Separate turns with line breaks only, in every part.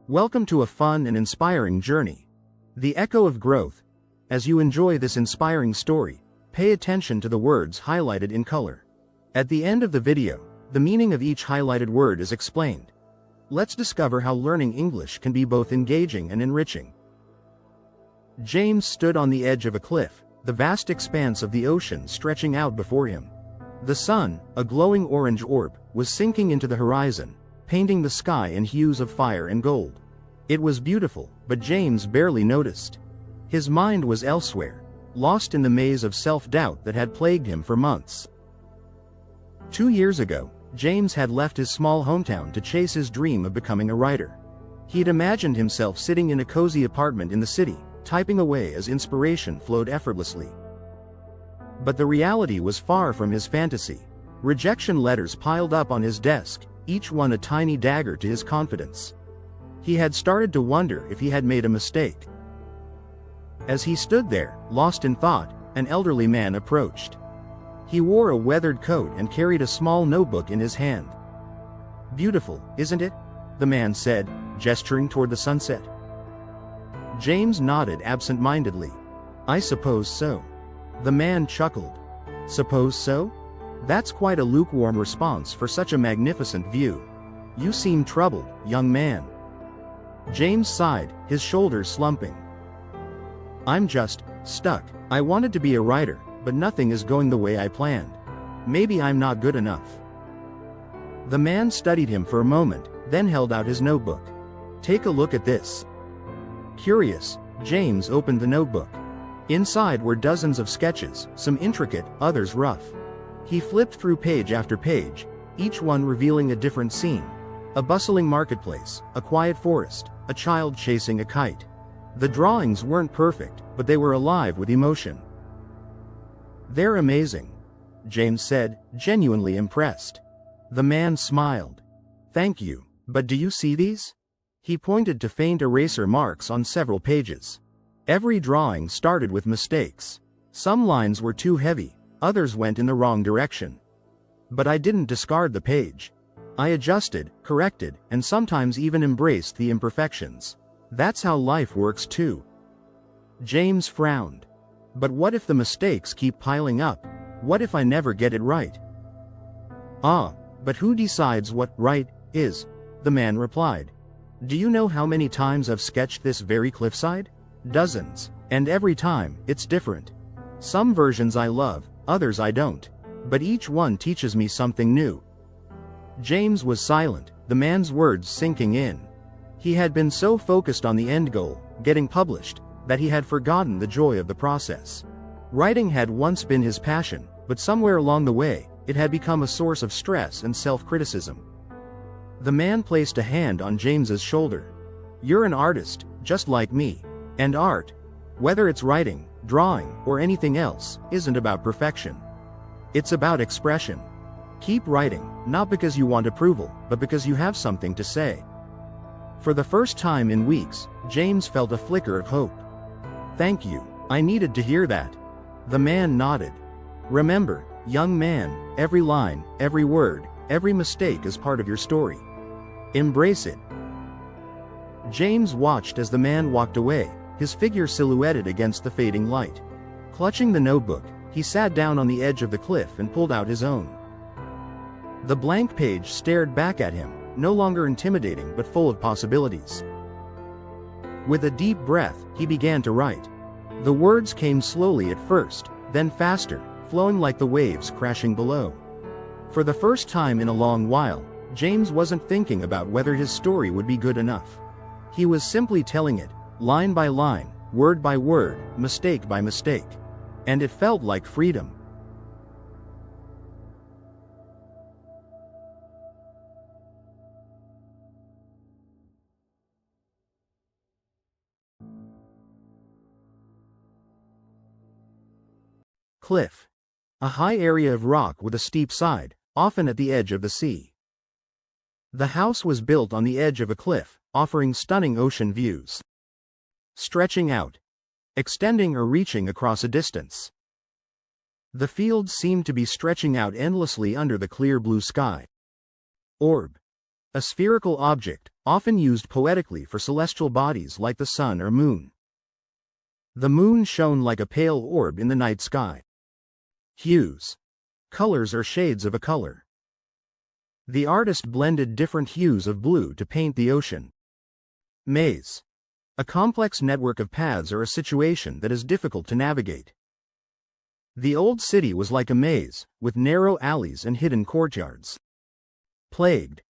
Welcome to a fun and inspiring journey. The Echo of Growth. As you enjoy this inspiring story, pay attention to the words highlighted in color. At the end of the video, the meaning of each highlighted word is explained. Let's discover how learning English can be both engaging and enriching. James stood on the edge of a cliff, the vast expanse of the ocean stretching out before him. The sun, a glowing orange orb, was sinking into the horizon, painting the sky in hues of fire and gold. It was beautiful, but James barely noticed. His mind was elsewhere, lost in the maze of self-doubt that had plagued him for months. 2 years ago, James had left his small hometown to chase his dream of becoming a writer. He'd imagined himself sitting in a cozy apartment in the city, typing away as inspiration flowed effortlessly. But the reality was far from his fantasy. Rejection letters piled up on his desk, each one a tiny dagger to his confidence. He had started to wonder if he had made a mistake. As he stood there, lost in thought, an elderly man approached. He wore a weathered coat and carried a small notebook in his hand. "Beautiful, isn't it?" the man said, gesturing toward the sunset. James nodded absent-mindedly. "I suppose so." The man chuckled. "Suppose so? That's quite a lukewarm response for such a magnificent view. You seem troubled, young man." James sighed, his shoulders slumping. "I'm just stuck. I wanted to be a writer, but nothing is going the way I planned. Maybe I'm not good enough." The man studied him for a moment, then held out his notebook. "Take a look at this." Curious, James opened the notebook. Inside were dozens of sketches, some intricate, others rough. He flipped through page after page, each one revealing a different scene. A bustling marketplace, a quiet forest, a child chasing a kite. The drawings weren't perfect, but they were alive with emotion. "They're amazing," James said, genuinely impressed. The man smiled. "Thank you, but do you see these?" He pointed to faint eraser marks on several pages. Every drawing started with mistakes. Some lines were too heavy, others went in the wrong direction. But I didn't discard the page. I adjusted, corrected, and sometimes even embraced the imperfections. That's how life works too. James frowned. "But what if the mistakes keep piling up? What if I never get it right?" But who decides what right is?" the man replied. "Do you know how many times I've sketched this very cliffside? Dozens. And every time, it's different. Some versions I love, others I don't. But each one teaches me something new." James was silent, the man's words sinking in. He had been so focused on the end goal, getting published, that he had forgotten the joy of the process. Writing had once been his passion, but somewhere along the way, it had become a source of stress and self-criticism. The man placed a hand on James's shoulder. "You're an artist, just like me. And art, whether it's writing, drawing, or anything else, isn't about perfection. It's about expression. Keep writing, not because you want approval, but because you have something to say." For the first time in weeks, James felt a flicker of hope. "Thank you, I needed to hear that." The man nodded. "Remember, young man, every line, every word, every mistake is part of your story. Embrace it." James watched as the man walked away, his figure silhouetted against the fading light. Clutching the notebook, he sat down on the edge of the cliff and pulled out his own. The blank page stared back at him, no longer intimidating but full of possibilities. With a deep breath, he began to write. The words came slowly at first, then faster, flowing like the waves crashing below. For the first time in a long while, James wasn't thinking about whether his story would be good enough. He was simply telling it, line by line, word by word, mistake by mistake. And it felt like freedom. Cliff. A high area of rock with a steep side, often at the edge of the sea. The house was built on the edge of a cliff, offering stunning ocean views. Stretching out. Extending or reaching across a distance. The fields seemed to be stretching out endlessly under the clear blue sky. Orb. A spherical object, often used poetically for celestial bodies like the sun or moon. The moon shone like a pale orb in the night sky. Hues. Colors or shades of a color. The artist blended different hues of blue to paint the ocean. Maze. A complex network of paths or a situation that is difficult to navigate. The old city was like a maze, with narrow alleys and hidden courtyards. Plagued.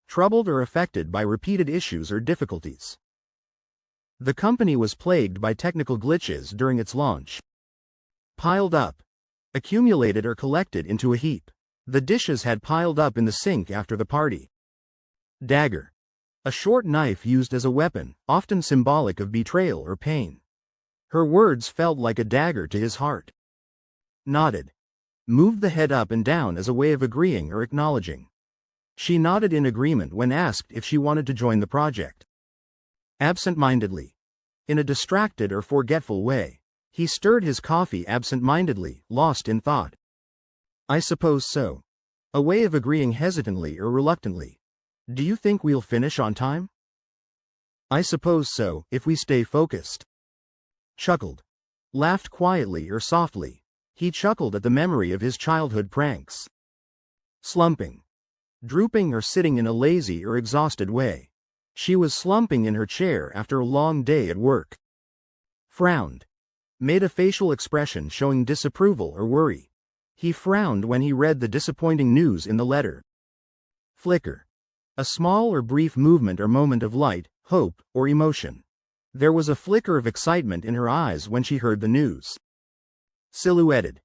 Troubled or affected by repeated issues or difficulties. The company was plagued by technical glitches during its launch. Piled up. Accumulated or collected into a heap. The dishes had piled up in the sink after the party. Dagger. A short knife used as a weapon, often symbolic of betrayal or pain. Her words felt like a dagger to his heart. Nodded. Moved the head up and down as a way of agreeing or acknowledging. She nodded in agreement when asked if she wanted to join the project. Absent-mindedly. In a distracted or forgetful way. He stirred his coffee absent-mindedly, lost in thought. I suppose so. A way of agreeing hesitantly or reluctantly. Do you think we'll finish on time? I suppose so, if we stay focused. Chuckled. Laughed quietly or softly. He chuckled at the memory of his childhood pranks. Slumping. Drooping or sitting in a lazy or exhausted way. She was slumping in her chair after a long day at work. Frowned. Made a facial expression showing disapproval or worry. He frowned when he read the disappointing news in the letter. Flicker. A small or brief movement or moment of light, hope, or emotion. There was a flicker of excitement in her eyes when she heard the news. Silhouetted.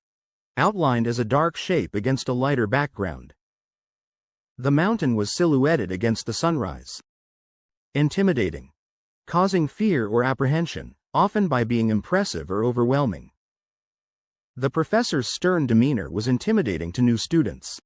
Outlined as a dark shape against a lighter background. The mountain was silhouetted against the sunrise. Intimidating. Causing fear or apprehension, often by being impressive or overwhelming. The professor's stern demeanor was intimidating to new students.